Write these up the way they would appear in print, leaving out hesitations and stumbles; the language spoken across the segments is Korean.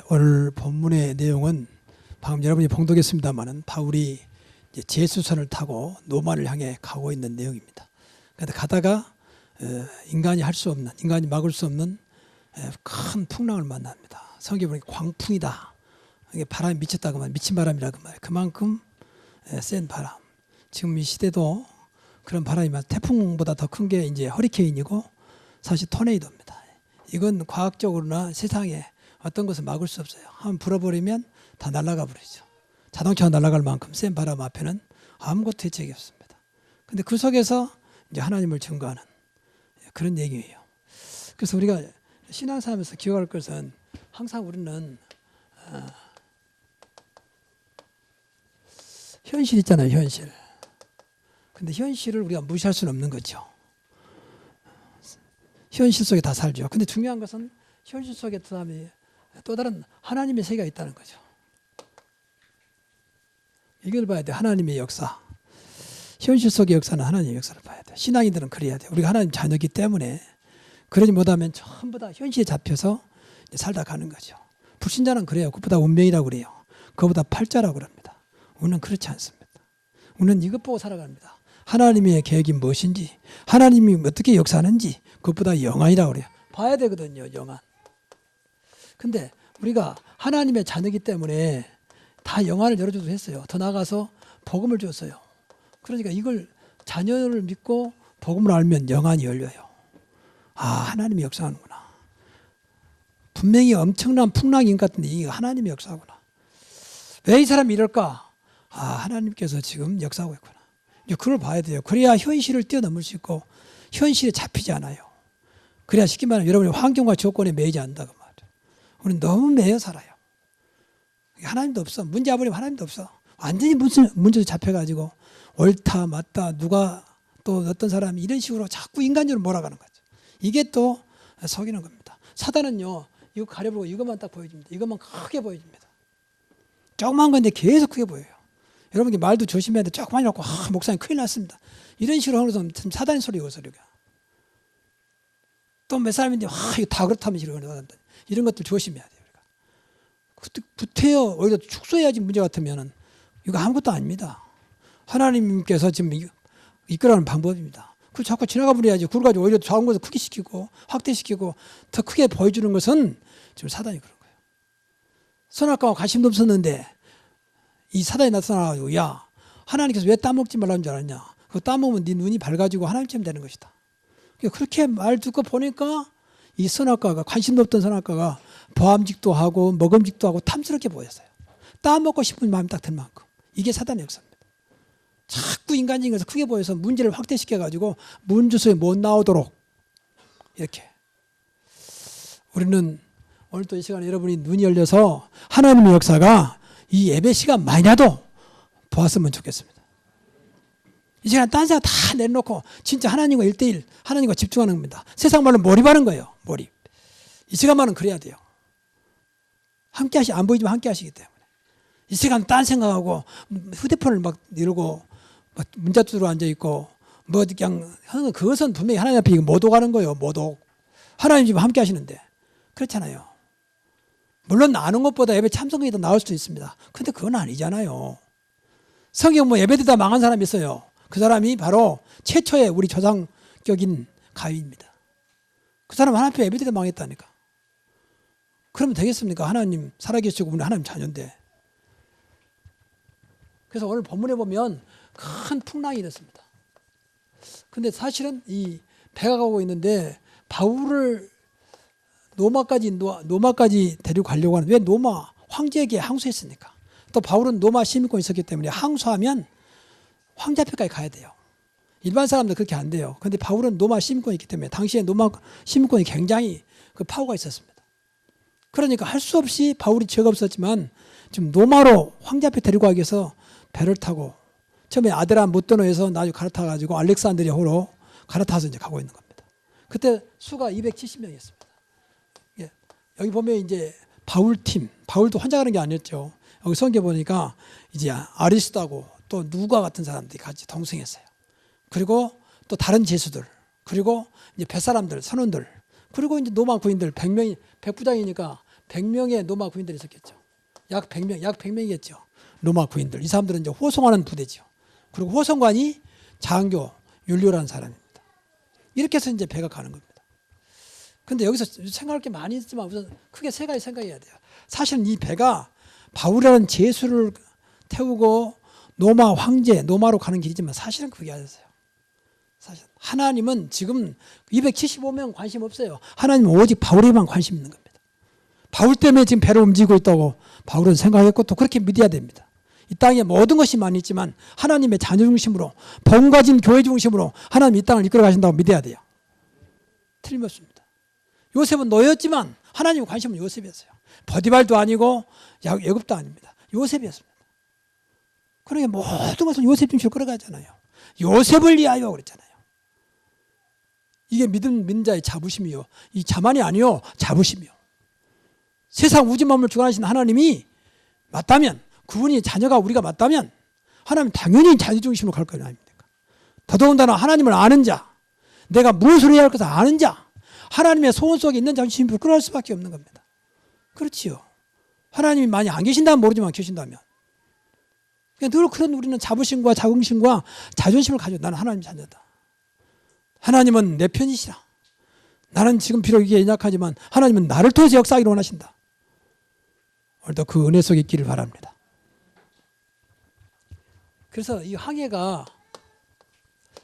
오늘 본문의 내용은 방금 여러분이 봉독했습니다마는 바울이 이제 제수선을 타고 노마를 향해 가고 있는 내용입니다. 그런데 가다가 인간이 할 수 없는, 인간이 막을 수 없는 큰 풍랑을 만납니다. 성경에 보니까 광풍이다. 이게 바람이 미쳤다고 말, 미친 바람이라고 말. 그만큼 센 바람. 지금 이 시대도 그런 바람이 많. 태풍보다 더 큰 게 이제 허리케인이고 사실 토네이도입니다. 이건 과학적으로나 세상에 어떤 것을 막을 수 없어요. 한번 불어버리면 다 날아가 버리죠. 자동차가 날아갈 만큼 센 바람 앞에는 아무것도 대책이 없습니다. 근데 그 속에서 이제 하나님을 증거하는 그런 얘기예요. 그래서 우리가 신앙생활에서 기억할 것은 항상 우리는 현실 있잖아요, 현실. 근데 현실을 우리가 무시할 수는 없는 거죠. 현실 속에 다 살죠. 근데 중요한 것은 현실 속에 또 다른 하나님의 세계가 있다는 거죠. 이걸 봐야 돼. 하나님의 역사. 현실 속의 역사는 하나님의 역사를 봐야 돼. 신앙인들은 그래야 돼. 우리가 하나님 자녀이기 때문에 그러지 못하면 전부 다 현실에 잡혀서 살다 가는 거죠. 불신자는 그래요. 그것보다 운명이라고 그래요. 그것보다 팔자라고 그럽니다. 우리는 그렇지 않습니다. 우리는 이것 보고 살아갑니다. 하나님의 계획이 무엇인지, 하나님이 어떻게 역사하는지 그것보다 영안이라고 그래요. 봐야 되거든요. 영안. 근데 우리가 하나님의 자녀이기 때문에 다 영안을 열어주기도 했어요. 더 나아가서 복음을 줬어요. 그러니까 이걸 자녀를 믿고 복음을 알면 영안이 열려요. 아, 하나님이 역사하는구나. 분명히 엄청난 풍랑인 것 같은데 이게 하나님의 역사구나. 왜 이 사람이 이럴까? 아, 하나님께서 지금 역사하고 있구나. 그걸 봐야 돼요. 그래야 현실을 뛰어넘을 수 있고 현실에 잡히지 않아요. 그래야 쉽게 말하면 여러분이 환경과 조건에 매이지 않는다고 말이에요. 우리는 너무 매여 살아요. 하나님도 없어. 문제 아버리면 하나님도 없어. 완전히 문제도 잡혀가지고 옳다 맞다 누가 또 어떤 사람이 이런 식으로 자꾸 인간적으로 몰아가는 거죠. 이게 또 속이는 겁니다. 사단은요. 이거 가려보고 이것만 딱 보여줍니다. 이것만 크게 보여줍니다. 조그만 건데 계속 크게 보여요. 여러분께 말도 조심해야 돼. 조그만 이라고 목사님 큰일 났습니다. 이런 식으로 하면서 사단의 소리거든요. 또 몇 사람인데 이거 다 그렇다면 이런 것들 조심해야 돼요. 구태여 오히려 축소해야지 문제 같으면은 이거 아무것도 아닙니다. 하나님께서 지금 이끌어가는 방법입니다. 그걸 자꾸 지나가 버려야지. 그걸 가지고 오히려 좋은 것을 크게 시키고 확대시키고 더 크게 보여주는 것은 지금 사단이 그런 거예요. 선악과가 관심도 없었는데 이 사단이 나타나가지고 야 하나님께서 왜 따먹지 말라는 줄 알았냐. 그거 따먹으면 네 눈이 밝아지고 하나님처럼 되는 것이다. 그렇게 말 듣고 보니까 이 선악과가 관심도 없던 선악과가 보암직도 하고 먹음직도 하고 탐스럽게 보였어요. 따먹고 싶은 마음이 딱 들 만큼. 이게 사단의 역사입니다. 자꾸 인간적인 것을 크게 보여서 문제를 확대시켜가지고 문주소에 못 나오도록 이렇게. 우리는 오늘 또 이 시간에 여러분이 눈이 열려서 하나님의 역사가 이 예배 시간 많이라도 보았으면 좋겠습니다. 이 시간 딴 생각 다 내놓고 진짜 하나님과 1:1 하나님과 집중하는 겁니다. 세상 말로 몰입하는 거예요. 몰입. 이 시간만은 그래야 돼요. 함께 안 보이지만 함께 하시기 때문에. 이 시간 딴 생각하고 휴대폰을 막 이러고 막 문자투로 앉아있고 뭐 그냥 하는 그것은 분명히 하나님 앞에 모독하는 거예요. 모독. 하나님 지금 함께 하시는데 그렇잖아요. 물론 아는 것보다 예배 참석이 더 나을 수도 있습니다. 근데 그건 아니잖아요. 성경 뭐 예배드다 망한 사람이 있어요. 그 사람이 바로 최초의 우리 조상격인 가위입니다. 그 사람은 하나님 앞에 예배드다 망했다니까. 그러면 되겠습니까? 하나님 살아계시고 우리 하나님 자녀인데. 그래서 오늘 본문에 보면 큰 풍랑이 됐습니다. 근데 사실은 이 배가 가고 있는데 바울을 노마까지 데리고 가려고 하는데 왜 노마 황제에게 항소했으니까. 또 바울은 노마 시민권이 있었기 때문에 항소하면 황제 앞에까지 가야 돼요. 일반 사람들 그렇게 안 돼요. 근데 바울은 노마 시민권이 있기 때문에 당시에 노마 시민권이 굉장히 그 파워가 있었습니다. 그러니까 할 수 없이 바울이 죄가 없었지만 지금 노마로 황제 앞에 데리고 가기 위해서 배를 타고 처음에 아데라 무토노에서 나중에 갈아타가지고 알렉산드리아호로 갈아타서 이제 가고 있는 겁니다. 그때 수가 270명이었습니다. 예. 여기 보면 이제 바울팀, 바울도 혼자 가는 게 아니었죠. 여기 성경 보니까 이제 아리스도하고 또 누가 같은 사람들이 같이 동승했어요. 그리고 또 다른 제수들, 그리고 이제 뱃사람들, 선원들, 그리고 이제 노마 구인들 100명이 100부장이니까 100명의 로마 군인들이 있었겠죠. 약 100명, 약 100명이겠죠. 로마 군인들. 이 사람들은 이제 호송하는 부대죠. 그리고 호송관이 장교 율리오라는 사람입니다. 이렇게 해서 이제 배가 가는 겁니다. 근데 여기서 생각할 게 많이 있지만 우선 크게 세 가지 생각해야 돼요. 사실은 이 배가 바울이라는 제수를 태우고 로마 황제, 로마로 가는 길이지만 사실은 그게 아니었어요. 사실 하나님은 지금 275명 관심 없어요. 하나님은 오직 바울에만 관심 있는 겁니다. 바울 때문에 지금 배를 움직이고 있다고 바울은 생각했고 또 그렇게 믿어야 됩니다. 이 땅에 모든 것이 많이 있지만 하나님의 자녀 중심으로 복음 가진 교회 중심으로 하나님 이 땅을 이끌어 가신다고 믿어야 돼요. 틀림없습니다. 요셉은 노예였지만 하나님의 관심은 요셉이었어요. 버디발도 아니고 애굽도 아닙니다. 요셉이었습니다. 그러니까 모든 것을 요셉 중심으로 끌어가잖아요. 요셉을 위하여 그랬잖아요. 이게 믿는 자의 자부심이요. 이 자만이 아니요. 자부심이요. 세상 우주 만물을 주관하신 하나님이 맞다면, 그분이 자녀가 우리가 맞다면 하나님 당연히 자녀 중심으로 갈 거 아닙니까? 더더군다나 하나님을 아는 자, 내가 무엇을 해야 할 것을 아는 자, 하나님의 소원 속에 있는 자를 중심으로 끌어갈 수밖에 없는 겁니다. 그렇지요. 하나님이 많이 안 계신다면 모르지만 계신다면. 늘 그런 우리는 자부심과 자긍심과 자존심을 가지고 나는 하나님 자녀다. 하나님은 내 편이시라. 나는 지금 비록 이게 연약하지만 하나님은 나를 통해서 역사하기를 원하신다. 오늘도 그 은혜 속에 있기를 바랍니다. 그래서 이 항해가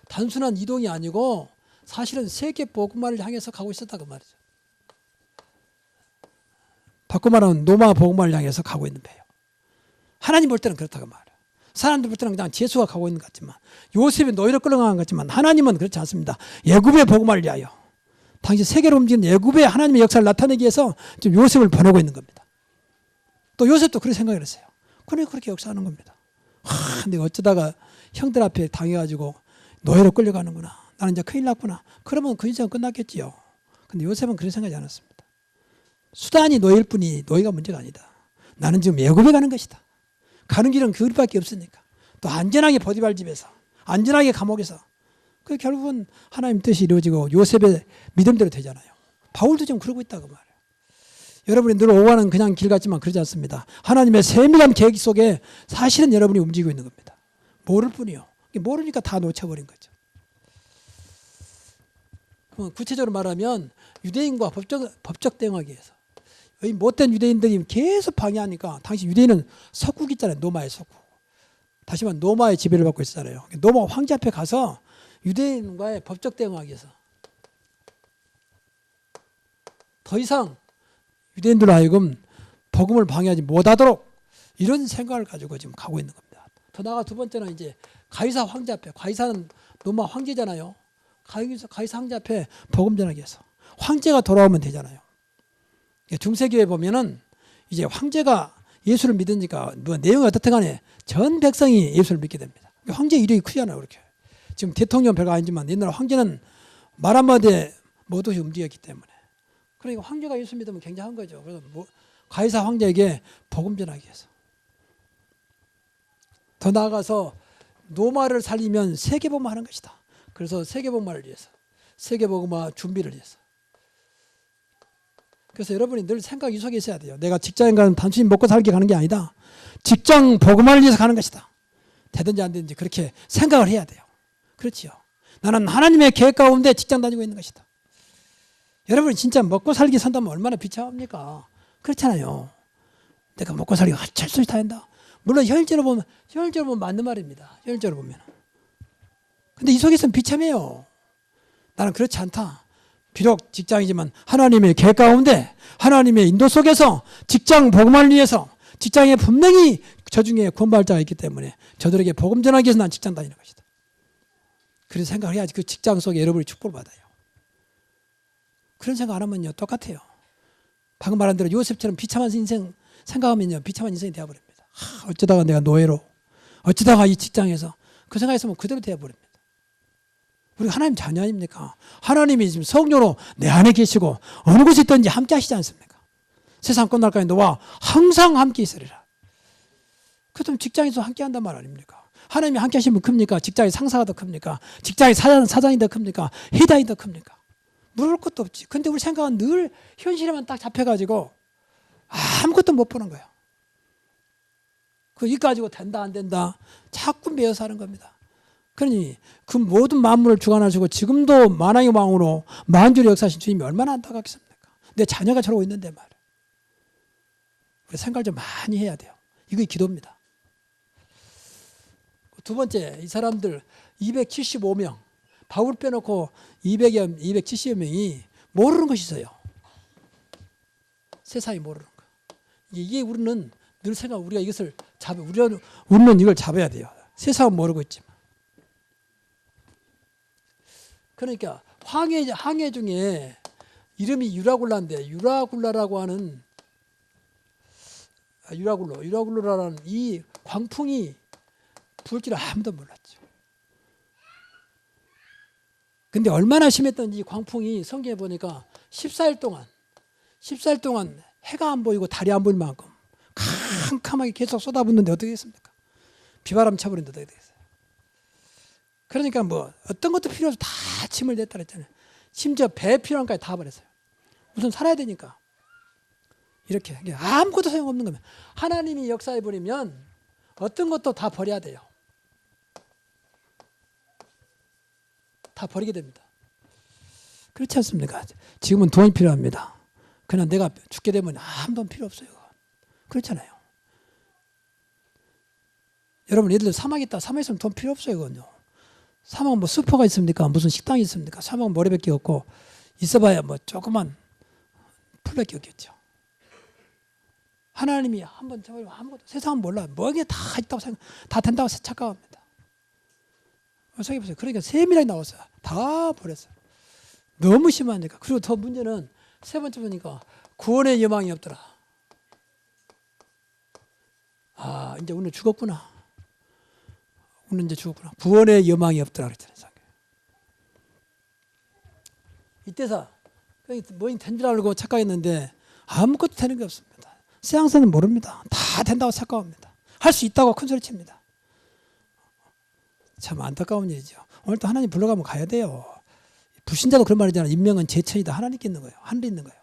단순한 이동이 아니고 사실은 세계 복음화를 향해서 가고 있었다고 말이죠. 바꿔 말하면 로마 복음화를 향해서 가고 있는 배예요. 하나님 볼 때는 그렇다고 말해요. 사람들 볼 때는 그냥 제수가 가고 있는 것 같지만, 요셉이 노예로 끌어가는 것 같지만 하나님은 그렇지 않습니다. 애굽의 복음화를 위하여 당시 세계로 움직이는 애굽의 하나님의 역사를 나타내기 위해서 지금 요셉을 보내고 있는 겁니다. 또 요셉도 그렇게 생각을 했어요. 그러니까 그렇게 역사하는 겁니다. 내가 어쩌다가 형들 앞에 당해가지고 노예로 끌려가는구나. 나는 이제 큰일 났구나. 그러면 그 인생은 끝났겠지요. 근데 요셉은 그런 생각하지 않았습니다. 수단이 노예일 뿐이 노예가 문제가 아니다. 나는 지금 애굽에 가는 것이다. 가는 길은 그 길밖에 없으니까. 또 안전하게 보디발 집에서, 안전하게 감옥에서. 그 결국은 하나님 뜻이 이루어지고 요셉의 믿음대로 되잖아요. 바울도 지금 그러고 있다고 말해요. 여러분이 늘 오가는 그냥 길 같지만 그러지 않습니다. 하나님의 세밀한 계획 속에 사실은 여러분이 움직이고 있는 겁니다. 모를 뿐이요. 모르니까 다 놓쳐버린 거죠. 구체적으로 말하면 유대인과 법적 대응하기 위해서 이 못된 유대인들이 계속 방해하니까, 당시 유대인은 석국 있잖아요. 노마의 석국. 다시 말하면 노마의 지배를 받고 있었잖아요. 노마 황제 앞에 가서 유대인과의 법적 대응하기 위해서 더 이상 유대인들로 하여금 복음을 방해하지 못하도록 이런 생각을 가지고 지금 가고 있는 겁니다. 더 나아가 두 번째는 이제 가이사 황제 앞에, 가이사는 로마 황제잖아요. 가이사 황제 앞에 복음 전하기 위해서 황제가 돌아오면 되잖아요. 중세교회 보면은 이제 황제가 예수를 믿으니까 뭐 내용이 어떻든 간에 전 백성이 예수를 믿게 됩니다. 황제 이력이 크잖아요. 그렇게. 지금 대통령 별거 아니지만 옛날 황제는 말 한마디에 모두 움직였기 때문에. 그러니까 황제가 예수 믿으면 굉장한 거죠. 그래서 가이사 황제에게 복음 전하기 위해서. 더 나아가서 노마를 살리면 세계복음화 하는 것이다. 그래서 세계복음화를 위해서, 세계복음화 준비를 위해서. 그래서 여러분이 늘 생각 이 속에 있어야 돼요. 내가 직장에 가는 단순히 먹고 살기 가는 게 아니다. 직장 복음화를 위해서 가는 것이다. 되든지 안 되든지 그렇게 생각을 해야 돼요. 그렇지요. 나는 하나님의 계획 가운데 직장 다니고 있는 것이다. 여러분이 진짜 먹고 살기 산다면 얼마나 비참합니까? 그렇잖아요. 내가 먹고 살기 어쩔 수 없이 다 한다. 물론 현실적으로 보면 맞는 말입니다. 현실적으로 보면. 근데 이 속에서는 비참해요. 나는 그렇지 않다. 비록 직장이지만 하나님의 계획 가운데, 하나님의 인도 속에서 직장 복음을 위해서, 직장에 분명히 저 중에 구원받을 자가 있기 때문에 저들에게 복음 전하기 위해서 난 직장 다니는 것이다. 그런 생각을 해야지 그 직장 속에 여러분이 축복을 받아요. 그런 생각 안 하면요 똑같아요. 방금 말한 대로 요셉처럼 비참한 인생 생각하면요 비참한 인생이 되어버립니다. 어쩌다가 내가 노예로, 어쩌다가 이 직장에서, 그 생각했으면 그대로 되어버립니다. 우리 하나님 자녀 아닙니까? 하나님이 지금 성령으로 내 안에 계시고 어느 곳에 있든지 함께 하시지 않습니까? 세상 끝날까지 너와 항상 함께 있으리라. 그렇다면 직장에서 함께 한단 말 아닙니까? 하나님이 함께 하시면 큽니까? 직장의 상사가 더 큽니까? 직장의 사장이 더 큽니까? 회장이 더 큽니까? 물을 것도 없지. 근데 우리 생각은 늘 현실에만 딱 잡혀가지고 아무것도 못 보는 거예요. 이 가지고 된다 안 된다 자꾸 매여서 하는 겁니다. 그러니 그 모든 만물을 주관하시고 지금도 만왕의 왕으로 만주를 역사하신 주님이 얼마나 안타깝겠습니까? 내 자녀가 저러고 있는데 말이에요. 우리 생각을 좀 많이 해야 돼요. 이게 기도입니다. 두 번째, 이 사람들 275명, 바울 빼놓고 270여 명이 모르는 것이 있어요. 세상이 모르는 거. 이게 우리는 늘 우리가 이것을 우리는 이걸 잡아야 돼요. 세상은 모르고 있지만. 그러니까 항해 중에 이름이 유라굴라인데 유라굴라라고 하는 유라굴로라는 이 광풍이 불 줄 아무도 몰랐죠. 근데 얼마나 심했던지 광풍이 성경에 보니까 14일 동안 해가 안 보이고 달이 안 보일 만큼 캄캄하게 계속 쏟아붓는데 어떻게 됐습니까? 비바람 쳐버리는데 어떻게 되겠어요? 그러니까 뭐 어떤 것도 필요 없어 다 침을 냈다 그랬잖아요. 심지어 배 필요한 것까지 다 버렸어요. 우선 살아야 되니까. 이렇게 아무것도 소용없는 거면 하나님이 역사해 버리면 어떤 것도 다 버려야 돼요. 다 버리게 됩니다. 그렇지 않습니까? 지금은 돈이 필요합니다. 그냥 내가 죽게 되면 아무 돈 필요 없어요. 그렇잖아요. 여러분 예를 들어 사막에 있다. 사막에 있으면 돈 필요 없어요. 그건요. 사막은 뭐 슈퍼가 있습니까? 무슨 식당이 있습니까? 사막은 머리밖에 없고 있어봐야 뭐 조그만 풀밖에 없겠죠. 하나님이 한번 저걸 아무것도 세상은 몰라. 뭐게 다 있다고 다 된다고 착각합니다. 생각해보세요. 그러니까 세밀하게 나왔어요. 다 버렸어요. 너무 심하니까. 그리고 더 문제는 세 번째 보니까 구원의 여망이 없더라. 아, 이제 오늘 죽었구나. 오늘 이제 죽었구나. 구원의 여망이 없더라 그랬잖아요. 이때서 뭐인 된 줄 알고 착각했는데 아무것도 되는 게 없습니다. 세상사는 모릅니다. 다 된다고 착각합니다. 할 수 있다고 큰 소리 칩니다. 참 안타까운 일이죠. 오늘 또 하나님 불러가면 가야 돼요. 불신자도 그런 말이잖아요. 인명은 제천이다. 하나님께 있는 거예요. 하늘에 있는 거예요.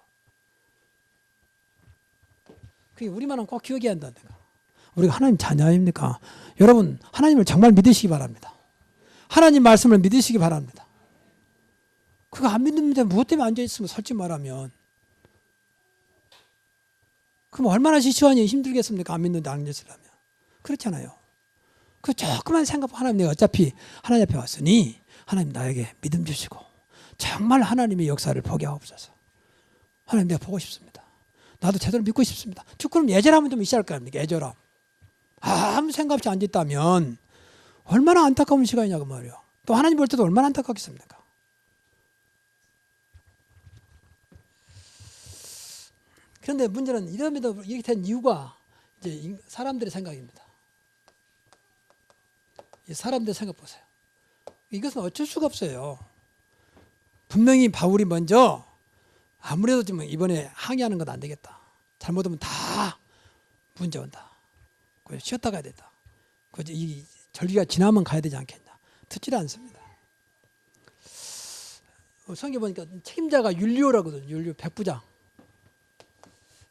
그게 우리만은 꼭 기억해야 한다니까. 우리가 하나님 자녀 아닙니까? 여러분 하나님을 정말 믿으시기 바랍니다. 하나님 말씀을 믿으시기 바랍니다. 그거 안 믿는데 무엇 때문에 앉아있으면 솔직히 말하면 그럼 얼마나 지치하니 힘들겠습니까? 안 믿는데 안 믿으시려면. 그렇잖아요. 그 조그만 생각 하나님 내가 어차피 하나님 앞에 왔으니 하나님 나에게 믿음 주시고 정말 하나님의 역사를 보게 하옵소서. 하나님 내가 보고 싶습니다. 나도 제대로 믿고 싶습니다. 그럼 예절함은 좀 있어야 할 거 아닙니까? 예절함. 아무 생각 없이 앉아있다면 얼마나 안타까운 시간이냐고 말이에요. 또 하나님 볼 때도 얼마나 안타깝겠습니까? 그런데 문제는 이럼에도 이렇게 된 이유가 이제 사람들의 생각입니다. 사람들의 생각 보세요. 이것은 어쩔 수가 없어요. 분명히 바울이 먼저 아무래도 좀 이번에 항의하는 건 안 되겠다. 잘못하면 다 문제 온다. 쉬었다 가야 된다. 이 절기가 지나면 가야 되지 않겠냐. 듣지도 않습니다. 성경 보니까 책임자가 율리오라거든요. 율리오 백부장.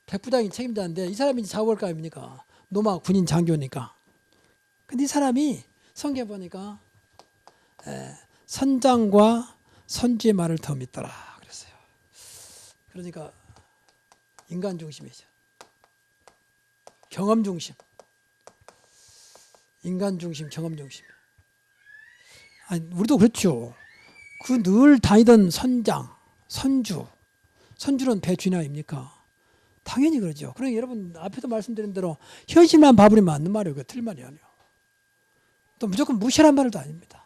백부장이 책임자인데 이 사람이 자월가 아닙니까? 로마 군인 장교니까. 근데 이 사람이 성경 보니까 선장과 선주의 말을 더 믿더라 그랬어요. 그러니까 인간 중심이죠. 경험 중심. 인간 중심, 경험 중심. 아니, 우리도 그렇죠. 그 늘 다니던 선장, 선주는 배 주인 아닙니까? 당연히 그러죠. 그러니까 여러분 앞에도 말씀드린 대로 현실만 봐버리면 맞는 말이에요. 그 틀린 말이 아니에요. 또 무조건 무시란 말도 아닙니다.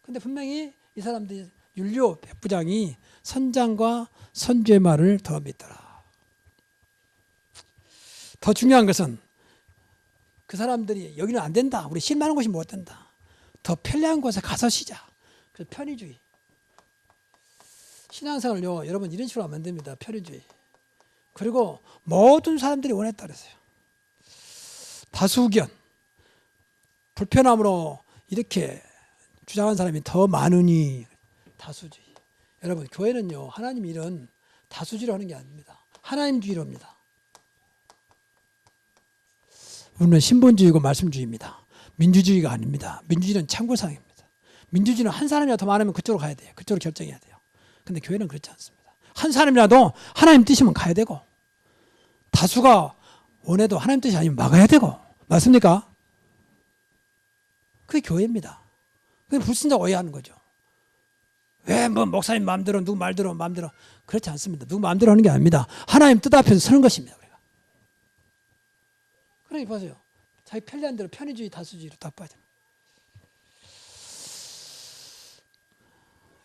근데 분명히 이 사람들이 율리오 백부장이 선장과 선주의 말을 더 믿더라. 더 중요한 것은 그 사람들이 여기는 안 된다. 우리 실망하는 곳이 못 된다. 더 편리한 곳에 가서 쉬자. 그래서 편의주의. 신앙생활요, 여러분 이런 식으로 하면 안 됩니다. 편의주의. 그리고 모든 사람들이 원했다 그랬어요. 다수견. 불편함으로 이렇게 주장한 사람이 더 많으니 다수주의. 여러분 교회는요 하나님 일은 다수주의로 하는 게 아닙니다. 하나님주의로입니다. 우리는 신본주의고 말씀주의입니다. 민주주의가 아닙니다. 민주주의는 참고사항입니다. 민주주의는 한 사람이라도 더 많으면 그쪽으로 가야 돼요. 그쪽으로 결정해야 돼요. 근데 교회는 그렇지 않습니다. 한 사람이라도 하나님 뜻이면 가야 되고 다수가 원해도 하나님 뜻이 아니면 막아야 되고 맞습니까? 그게 교회입니다. 그게 불신자 오해하는 거죠. 왜 뭐 목사님 마음대로 누구 말대로 마음대로 그렇지 않습니다. 누구 마음대로 하는 게 아닙니다. 하나님 뜻 앞에서 서는 것입니다. 우리가. 그러니 보세요. 자기 편리한 대로 편의주의 다수주의로 다 빠져.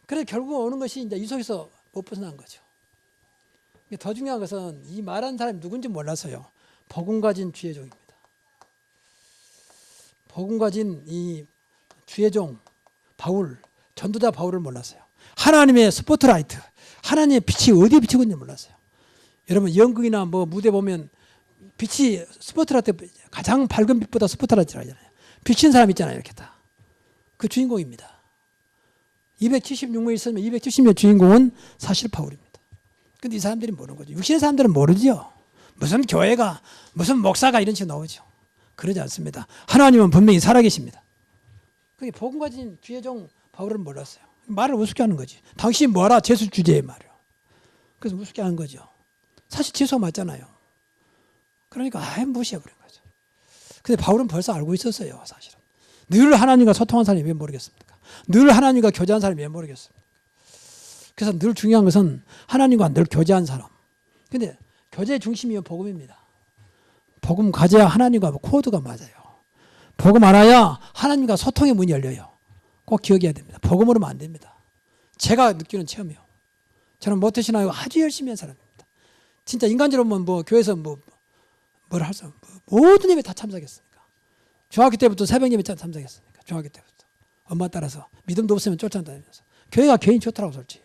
그래서 결국 오는 것이 이제 이 속에서 못 벗어난 거죠. 더 중요한 것은 이 말하는 사람이 누군지 몰라서요. 복음 가진 주의 종입니다. 복음 가진 이 주의 종 바울, 전도자 바울을 몰랐어요. 하나님의 스포트라이트, 하나님의 빛이 어디에 비치고 있는지 몰랐어요. 여러분 연극이나 뭐 무대 보면 빛이 스포트라이트 가장 밝은 빛보다 스포트라이트라 하잖아요. 비친 사람 있잖아요. 이렇게 다. 그 주인공입니다. 276명 있으면 270명 주인공은 사실 바울입니다. 근데 이 사람들이 모르는 거죠. 육신의 사람들은 모르죠. 무슨 교회가 무슨 목사가 이런 식으로 나오죠. 그러지 않습니다. 하나님은 분명히 살아계십니다. 그게 복음 가진 주의 종 바울은 몰랐어요. 말을 우습게 하는 거지. 당신이 뭐하라 제수 주제에 말이요. 그래서 우습게 하는 거죠. 사실 제수가 맞잖아요. 그러니까 아예 무시해버린 거죠. 근데 바울은 벌써 알고 있었어요. 사실은. 늘 하나님과 소통한 사람이 왜 모르겠습니까? 늘 하나님과 교제한 사람이 왜 모르겠습니까? 그래서 늘 중요한 것은 하나님과 늘 교제한 사람. 근데 교제의 중심이 복음입니다. 복음 가져야 하나님과 코드가 맞아요. 복음 알아야 하나님과 소통의 문이 열려요. 꼭 기억해야 됩니다. 복음으로는 안 됩니다. 제가 느끼는 체험이요. 저는 모태신앙을 아주 열심히 한 사람입니다. 진짜 인간적으로 보면 뭐 교회에서 뭘 할 수, 모든 예배 다 참석했으니까. 중학교 때부터 새벽 예배 참석했으니까. 중학교 때부터. 엄마 따라서 믿음도 없으면 쫓아다니면서. 교회가 개인 좋더라고 솔직히.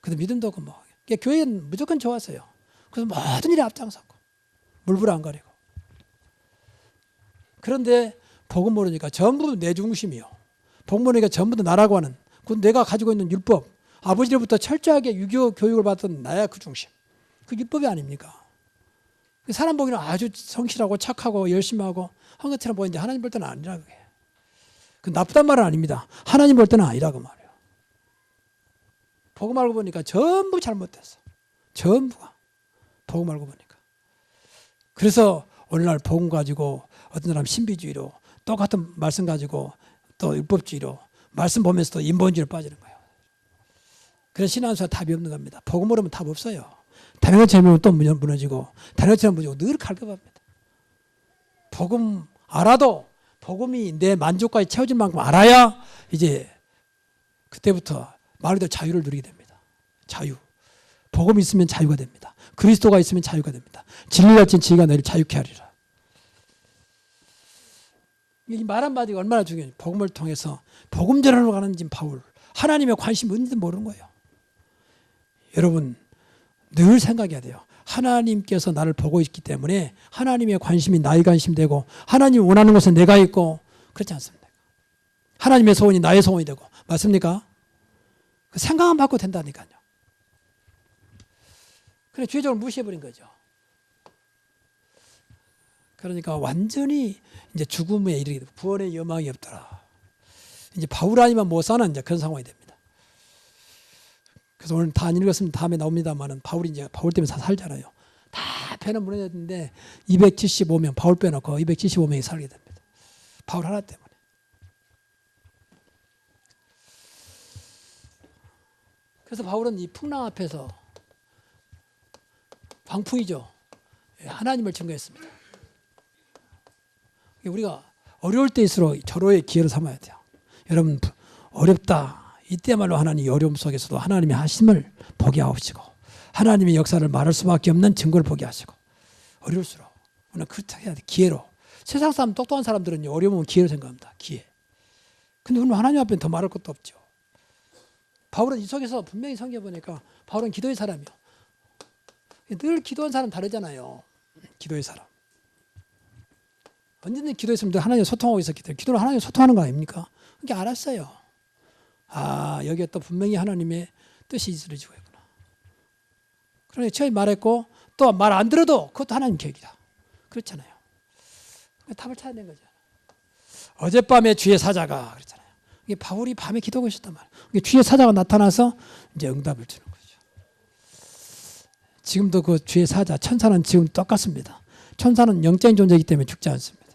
근데 믿음도 없고 뭐. 교회는 무조건 좋았어요. 그래서 모든 일에 앞장섰고. 물불 안 가리고. 그런데 복음 모르니까 전부 내 중심이요. 복음 모르니까 전부 다 나라고 하는 그 내가 가지고 있는 율법. 아버지로부터 철저하게 유교 교육을 받던 나야 그 중심. 그 율법이 아닙니까? 사람 보기에는 아주 성실하고 착하고 열심히 하고 한 것처럼 보이는데 하나님 볼 때는 아니라 그게. 그 나쁘단 말은 아닙니다. 하나님 볼 때는 아니라고 말이에요. 복음 알고 보니까 전부 잘못됐어. 전부가. 복음 알고 보니까. 그래서 오늘날 복음 가지고 어떤 사람 신비주의로 똑같은 말씀 가지고 또 율법주의로 말씀 보면서도 인본주의로 빠지는 거예요. 그래서 신앙수가 답이 없는 겁니다. 복음 모르면 답 없어요. 다른 것처럼 보면 또 무너지고 다른 것처럼 무너지고 늘 갈급합니다. 복음 알아도 복음이 내 만족까지 채워질 만큼 알아야 이제 그때부터 말 그대로 자유를 누리게 됩니다. 자유. 복음이 있으면 자유가 됩니다. 그리스도가 있으면 자유가 됩니다. 진리가 진 지혜가 너희를 자유케 하리라. 이 말 한마디가 얼마나 중요해요. 복음을 통해서 복음 전하러 가는 지금 바울. 하나님의 관심이 뭔지도 모르는 거예요. 여러분 늘 생각해야 돼요. 하나님께서 나를 보고 있기 때문에 하나님의 관심이 나의 관심이 되고 하나님이 원하는 것은 내가 있고 그렇지 않습니까? 하나님의 소원이 나의 소원이 되고 맞습니까? 그 생각만 바꿔도 된다니까요. 그래 주의적으로 무시해버린 거죠. 그러니까 완전히 이제 죽음에 이르게 되고 구원의 여망이 없더라. 이제 바울 아니면 못 사는 이제 그런 상황이 됩니다. 그래서 오늘 다 안 읽었으면 다음에 나옵니다만은 바울이 이제 바울 때문에 다 살잖아요. 다 배는 무너졌는데 275명 바울 빼놓고 275명이 살게 됩니다. 바울 하나 때문에. 그래서 바울은 이 풍랑 앞에서 광풍이죠. 하나님을 증거했습니다. 우리가 어려울 때일수록 절호의 기회를 삼아야 돼요. 여러분 어렵다. 이때말로 하나님이 어려움 속에서도 하나님의 하심을 보게 하시고 하나님의 역사를 말할 수밖에 없는 증거를 보게 하시고 어려울수록 우리는 그렇게 해야 돼. 기회로. 세상 사람 똑똑한 사람들은 어려우면 기회로 생각합니다. 기회. 근데 우리는 하나님 앞에는 더 말할 것도 없죠. 바울은 이 속에서 분명히 성경에 보니까 바울은 기도의 사람이요. 늘 기도한 사람 다르잖아요. 기도의 사람. 언제든 기도했으면 하나님과 소통하고 있었기 때문에 기도는 하나님과 소통하는 거 아닙니까? 그게 알았어요. 아 여기에 또 분명히 하나님의 뜻이 이루어지고 있구나. 그러니 처음에 말했고 또 말 안 들어도 그것도 하나님 계획이다. 그렇잖아요. 답을 찾아낸 거죠. 어젯밤에 주의 사자가 그랬잖아요. 이게 바울이 밤에 기도하고 있었단 말이에요. 주의 사자가 나타나서 이제 응답을 주는 거죠. 지금도 그 주의 사자, 천사는 지금 똑같습니다. 천사는 영적인 존재이기 때문에 죽지 않습니다.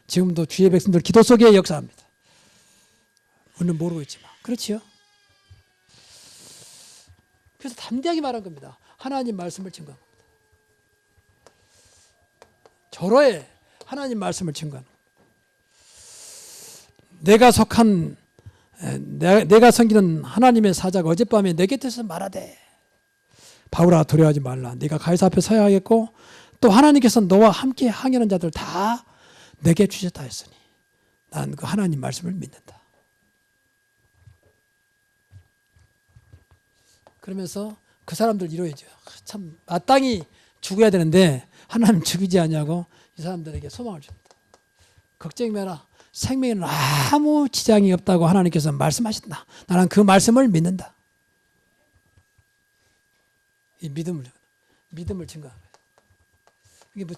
지금도 주의 백성들 기도 속에 역사합니다. 우리는 모르고 있지만. 그렇지요? 그래서 담대하게 말한 겁니다. 하나님 말씀을 증거하는 겁니다. 절호에 하나님 말씀을 증거하는 겁니다. 내가 섬기는 하나님의 사자가 어젯밤에 내 곁에서 말하되 바울아 두려워하지 말라. 네가 가이사 앞에 서야 하겠고 또 하나님께서 너와 함께 항해하는 자들 다 내게 주셨다 했으니 난 그 하나님 말씀을 믿는다. 그러면서 그 사람들 이러야죠. 참 마땅히 죽어야 되는데 하나님 죽이지 않냐고 이 사람들에게 소망을 줍니다. 걱정이 마라. 생명에는 아무 지장이 없다고 하나님께서 말씀하셨다. 나는 그 말씀을 믿는다. 이 믿음을 증거하는 거예요. 이게 뭐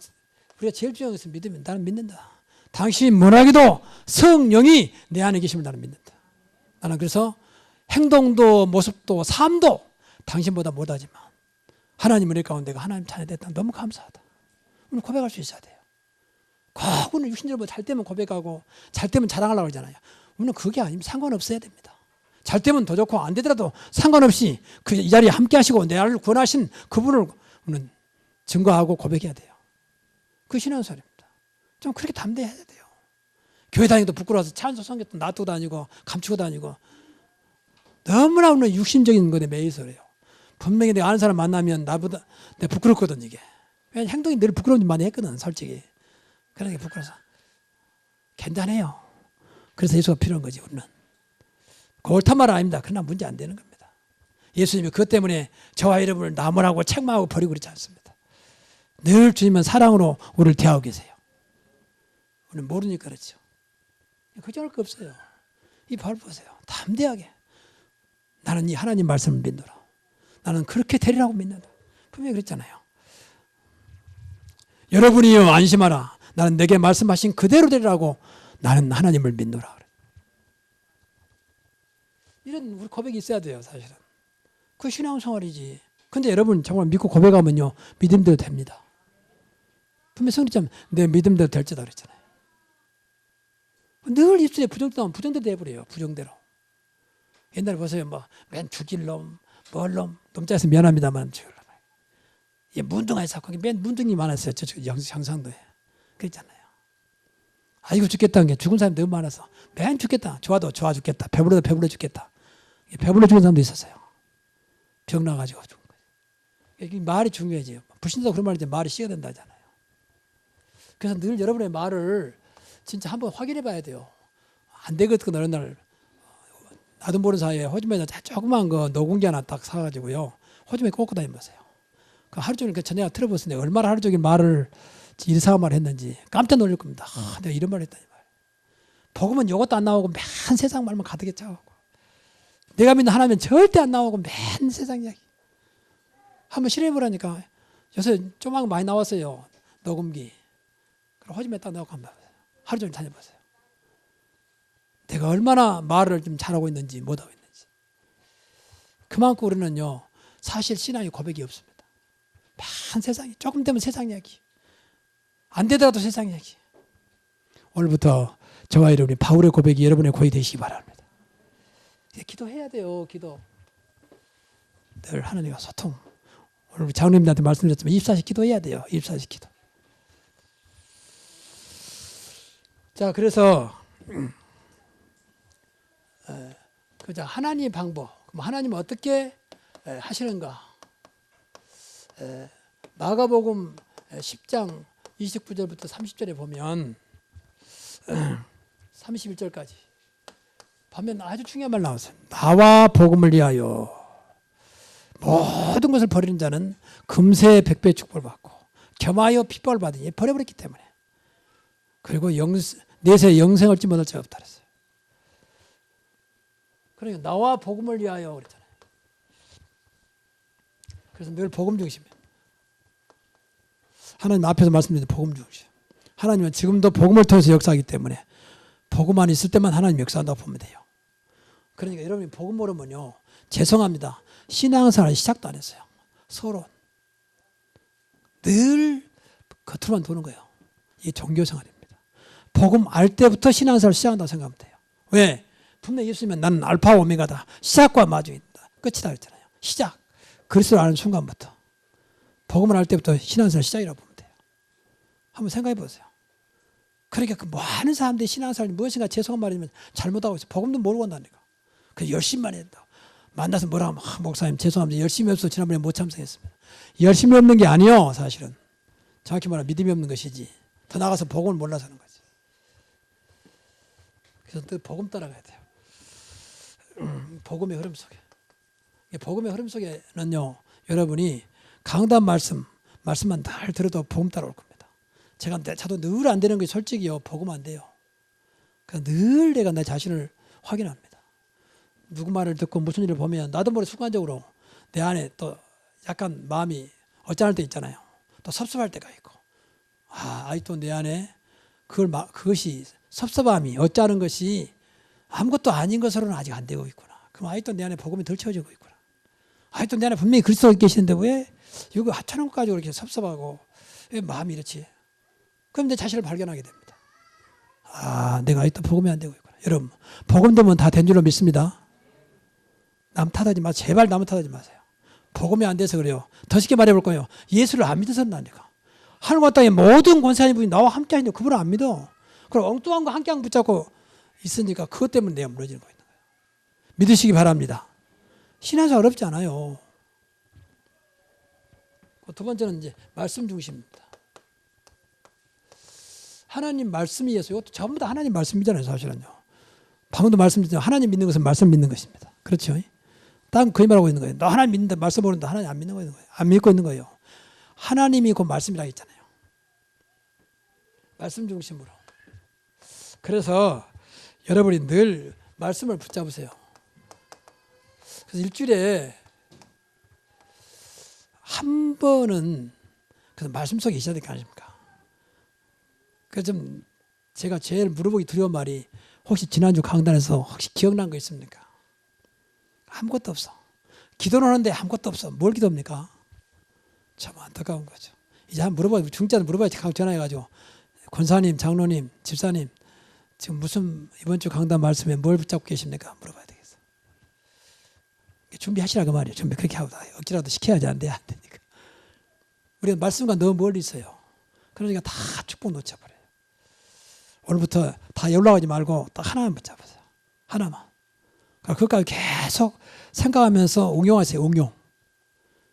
우리가 제일 중요한 것은 믿음이면 나는 믿는다. 당신이 못하기도 성령이 내 안에 계심을 나는 믿는다. 나는 그래서 행동도 모습도 삶도 당신보다 못하지만 하나님 은혜 가운데가 하나님 찬양됐다. 너무 감사하다. 오늘 고백할 수 있어야 돼요. 꼭 오늘 육신적으로 잘 때면 고백하고 잘 때면 자랑하려고 그러잖아요. 오늘 그게 아니면 상관없어야 됩니다. 잘 때면 더 좋고 안 되더라도 상관없이 그 이 자리에 함께 하시고 나를 구원하신 그분을 우리는 증거하고 고백해야 돼요. 그 신앙생활입니다. 좀 그렇게 담대해야 돼요. 교회 다니기도 부끄러워서 찬송 성경도 놔두고 다니고 감추고 다니고 너무나 오늘 육신적인 것에 매여서 그래요. 분명히 내가 아는 사람 만나면 나보다 내가 부끄럽거든 이게. 왜냐면 행동이 늘 부끄러운 일 많이 했거든 솔직히. 그러니까 부끄러워서 괜찮아요. 그래서 예수가 필요한 거지 우리는. 그 옳단 말은 아닙니다. 그러나 문제 안 되는 겁니다. 예수님이 그것 때문에 저와 여러분을 나무라고 책망하고 버리고 그렇지 않습니다. 늘 주님은 사랑으로 우리를 대하고 계세요. 우리는 모르니까 그렇죠. 걱정할 거 없어요. 이 바울 보세요. 담대하게 나는 이 하나님 말씀을 믿노라. 나는 그렇게 되리라고 믿는다. 분명히 그랬잖아요. 여러분이요 안심하라. 나는 내게 말씀하신 그대로 되리라고 나는 하나님을 믿노라. 이런 우리 고백이 있어야 돼요 사실은. 그 신앙생활이지. 근데 여러분 정말 믿고 고백하면요 믿음대로 됩니다. 분명히 성리처럼 내 믿음대로 될지다 그랬잖아요. 늘 입술에 부정대로 하면 부정대로 돼버려요. 부정대로. 옛날에 보세요. 맨 죽일 놈, 뭘 놈, 놈자에서 미안합니다만 죽일 놈. 예, 문둥아에 사고 맨 문둥이 많았어요. 저쪽 경상도에. 그랬잖아요. 아이고 죽겠다는 게 죽은 사람이 너무 많아서 맨 죽겠다. 좋아도 좋아 죽겠다. 배불러도 배불러 죽겠다. 배불러 죽은 사람도 있었어요. 병 나가지고 죽은 거예요. 말이 중요해져요. 불신자도 그런 말이지 말이 씨가 된다 하잖아요. 그래서 늘 여러분의 말을 진짜 한번 확인해 봐야 돼요. 안 되거든 어느 날 나도 모르는 사이에 호주머니에 조그만 거 노공기 하나 딱 사가지고요. 호주머니에 꽂고 다니면서요. 그 하루 종일 그 전에가 들어봤는데 얼마나 하루 종일 말을 이상한 말을 했는지 깜짝 놀랄 겁니다. 내가 이런 말을 했다니 말. 복음은 이것도 안 나오고 맨 세상 말만 가득히 짜고 내가 믿는 하나님은 절대 안 나오고 맨 세상 이야기. 한번 실험해보라니까 요새 조그만 거 많이 나왔어요. 녹음기. 그럼 호주머니에 딱 넣고 한번 하루 종일 다녀보세요. 내가 얼마나 말을 좀 잘하고 있는지 못하고 있는지. 그만큼 우리는요 사실 신앙의 고백이 없습니다. 맨 세상이 조금 되면 세상 이야기. 안 되더라도 세상 이야기. 오늘부터 저와 여러분이 바울의 고백이 여러분의 고백이 되시기 바랍니다. 기도해야 돼요. 기도. 늘 하나님과 소통. 오늘 장로님들한테 말씀드렸지만 24시 기도해야 돼요. 24시 기도. 자, 그래서 그자 하나님의 방법. 그럼 하나님은 어떻게 하시는가? 마가복음 10장 29절부터 30절에 보면 31절까지 보면 아주 중요한 말 나왔어요. 나와 복음을 위하여 모든 것을 버리는 자는 금세 백배 축복을 받고 겸하여 핍박을 받으니 버려버렸기 때문에 그리고 내세 영생을 얻지 못할 자가 없다 그랬어요. 그러니까 나와 복음을 위하여 그랬잖아요. 그래서 늘 복음 중심이에요. 하나님 앞에서 말씀드린 복음 중심. 하나님은 지금도 복음을 통해서 역사하기 때문에 복음만 있을 때만 하나님 역사한다고 보면 돼요. 그러니까 여러분이 복음 모르면요, 죄송합니다. 신앙생활 시작도 안 했어요. 서로 늘 겉으로만 도는 거예요. 이게 종교생활입니다. 복음 알 때부터 신앙생활 시작한다고 생각하면 돼요. 왜? 분명히 예수님은 나는 알파와 오메가다. 시작과 마중이다. 끝이다 그랬잖아요. 시작. 그리스도를 아는 순간부터. 복음을 알 때부터 신앙생활 시작이라고 보면 돼요. 한번 생각해 보세요. 그러니까 그 많은 사람들이 신앙생활이 무엇인가 죄송한 말이면 잘못하고 있어요. 복음도 모르고 한다니까. 그래서 열심히만 해야 된다고. 만나서 뭐라 하면 목사님 죄송합니다. 열심히 없어서 지난번에 못 참석했습니다. 열심히 없는 게 아니요, 사실은. 정확히 말하면 믿음이 없는 것이지. 더 나가서 복음을 몰라서 하는 거지. 그래서 또 복음 따라가야 돼요. 복음의 흐름 속에. 복음의 흐름 속에는요, 여러분이 강단 말씀만 잘 들어도 복음 따라올 겁니다. 저도 늘 안 되는 게 솔직히요, 복음 안 돼요. 그러니까 늘 내가 내 자신을 확인합니다. 누구 말을 듣고 무슨 일을 보면 나도 모르게 순간적으로 내 안에 또 약간 마음이 어짠할 때 있잖아요. 또 섭섭할 때가 있고, 아직도 내 안에 그것이 섭섭함이 어짜는 것이 아무것도 아닌 것으로는 아직 안 되고 있구나. 그럼 아직도 내 안에 복음이 덜 채워지고 있구나. 아직도 내 안에 분명히 그리스도가 계시는데 왜 이거 하찮은 것 가지고 이렇게 섭섭하고 왜 마음이 이렇지? 그럼 내 자신을 발견하게 됩니다. 내가 아직도 복음이 안 되고 있구나. 여러분, 복음 되면 다 된 줄로 믿습니다. 남 탓하지 마세요. 제발 남 탓하지 마세요. 복음이 안 돼서 그래요. 더 쉽게 말해볼 거예요. 예수를 안 믿어서는 안 돼요. 하늘과 땅의 모든 권세하신 분이 나와 함께 하시는데 그분을 안 믿어. 그럼 엉뚱한 거 한 gang 붙잡고 있으니까 그것 때문에 내가 무너지는 거예요. 믿으시기 바랍니다. 신앙생활 어렵지 않아요. 두 번째는 이제 말씀 중심입니다. 하나님 말씀이 예수. 이것도 전부 다 하나님 말씀이잖아요, 사실은요. 방금도 말씀드렸지만 하나님 믿는 것은 말씀 믿는 것입니다. 그렇죠? 딱 그 말하고 있는 거예요. 너 하나님 믿는다, 말씀 모른다, 하나님 안 믿는 거예요. 안 믿고 있는 거예요. 하나님이 그 말씀이라고 했잖아요. 말씀 중심으로. 그래서 여러분이 늘 말씀을 붙잡으세요. 그래서 일주일에 한 번은 그 말씀 속에 있어야 될 거 아닙니까? 그래서 좀 제가 제일 물어보기 두려운 말이 혹시 지난주 강단에서 혹시 기억난 거 있습니까? 아무것도 없어. 기도를 하는데 아무것도 없어. 뭘 기도합니까? 참 안타까운 거죠. 이제 한번 물어봐요. 중자는 물어봐야지. 전화해가지고 권사님, 장로님, 집사님 지금 무슨 이번 주 강단 말씀에 뭘 붙잡고 계십니까? 물어봐야 되겠어. 준비하시라 그 말이에요. 준비 그렇게 하고 억지라도 시켜야지 안 되니까. 우리가 말씀과 너무 멀리 있어요. 그러니까 다 축복 놓쳐버려요. 오늘부터 다 연락하지 말고 딱 하나만 붙잡으세요. 하나만. 그것까지 계속 생각하면서 응용하세요. 응용.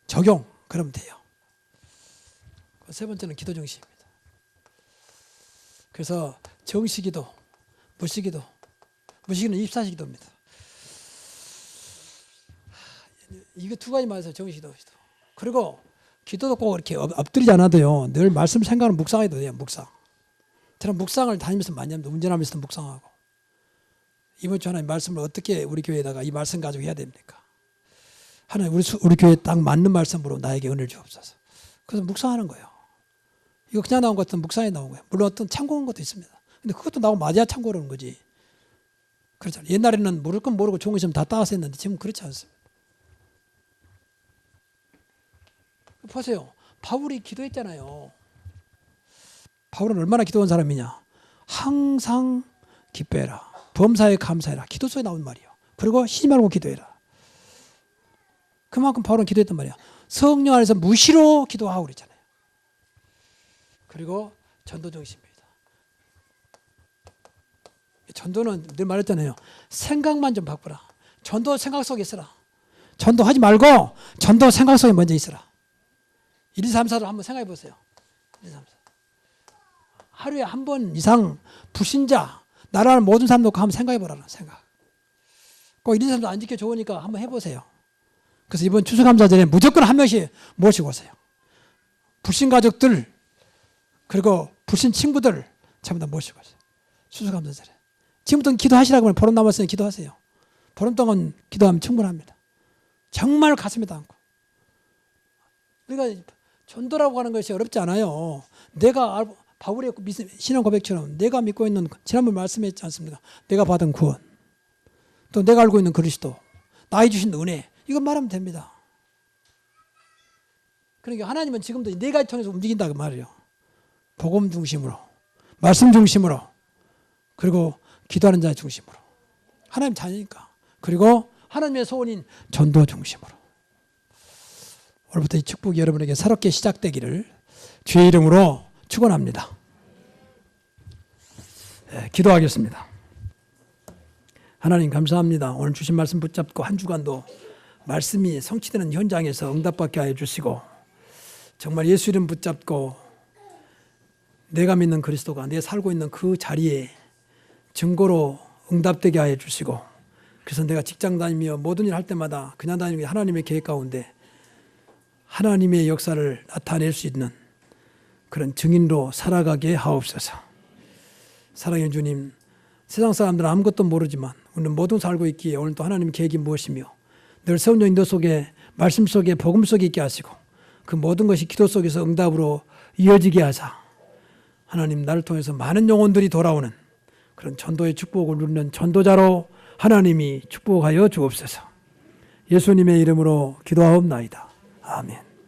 적용. 그러면 돼요. 세 번째는 기도 중심입니다. 그래서 정시기도, 무시기도. 무시기는 24시 기도입니다. 이거 두 가지 말해서 정시기도. 그리고 기도도 꼭 이렇게 엎드리지 않아도요. 늘 말씀 생각을 묵상해도 돼요. 묵상. 저는 묵상을 다니면서 많이 합니다. 운전하면서도 묵상하고. 이번 주 하나님 말씀을 어떻게 우리 교회에다가 이 말씀 가지고 해야 됩니까? 하나님 우리 교회에 딱 맞는 말씀으로 나에게 은혜를 주옵소서. 그래서 묵상하는 거예요. 이거 그냥 나온 것은 묵상에 나온 거예요. 물론 어떤 참고한 것도 있습니다. 근데 그것도 나오고 맞아야 참고하는 거지. 그렇잖아요. 옛날에는 모를 건 모르고 좋은 거 있으면 다 따라서 했는데 지금 그렇지 않습니다. 보세요. 바울이 기도했잖아요. 바울은 얼마나 기도한 사람이냐. 항상 기뻐해라. 범사에 감사해라. 기도 속에 나온 말이에요. 그리고 쉬지 말고 기도해라. 그만큼 바울은 기도했단 말이야. 성령 안에서 무시로 기도하고 그랬잖아요. 그리고 전도 중심입니다. 전도는 늘 말했잖아요. 생각만 좀 바꾸라. 전도 생각 속에 있어라. 전도하지 말고 전도 생각 속에 먼저 있어라. 1, 2, 3, 4를 한번 생각해 보세요. 1, 2, 3, 4. 하루에 한 번 이상 불신자, 나라는 모든 사람 놓고 한번 생각해 보라는 생각. 꼭 1, 2, 3, 4 안 지켜 좋으니까 한번 해보세요. 그래서 이번 추수감사절에 무조건 한 명씩 모시고 오세요. 불신 가족들, 그리고 불신 친구들 전부 다 모시고 오세요. 추수감사절에. 지금부터 기도하시라고 하면 보름 남았으니 기도하세요. 보름 동안 기도하면 충분합니다. 정말 가슴에 담고. 우리가 전도라고 하는 것이 어렵지 않아요. 내가 바울의 신앙 고백처럼 내가 믿고 있는, 지난번 말씀했지 않습니까? 내가 받은 구원, 또 내가 알고 있는 그리스도, 나의 주신 은혜, 이거 말하면 됩니다. 그러니까 하나님은 지금도 네 가지 통해서 움직인다고 말이에요. 복음 중심으로, 말씀 중심으로, 그리고 기도하는 자 중심으로. 하나님 자녀니까. 그리고 하나님의 소원인 전도 중심으로. 오늘부터 이 축복이 여러분에게 새롭게 시작되기를 주의 이름으로 축원합니다. 네, 기도하겠습니다. 하나님 감사합니다. 오늘 주신 말씀 붙잡고 한 주간도 말씀이 성취되는 현장에서 응답받게 하여 주시고, 정말 예수 이름 붙잡고 내가 믿는 그리스도가 내 살고 있는 그 자리에 증거로 응답되게 하여 주시고, 그래서 내가 직장 다니며 모든 일 할 때마다 그냥 다니는 게 하나님의 계획 가운데 하나님의 역사를 나타낼 수 있는 그런 증인으로 살아가게 하옵소서. 사랑해 주님, 세상 사람들은 아무것도 모르지만 우리는 모든 살고 있기에 오늘 또 하나님의 계획이 무엇이며 늘 성령 인도 속에, 말씀 속에, 복음 속에 있게 하시고 그 모든 것이 기도 속에서 응답으로 이어지게 하사 하나님 나를 통해서 많은 영혼들이 돌아오는 그런 전도의 축복을 누리는 전도자로 하나님이 축복하여 주옵소서. 예수님의 이름으로 기도하옵나이다. 아멘.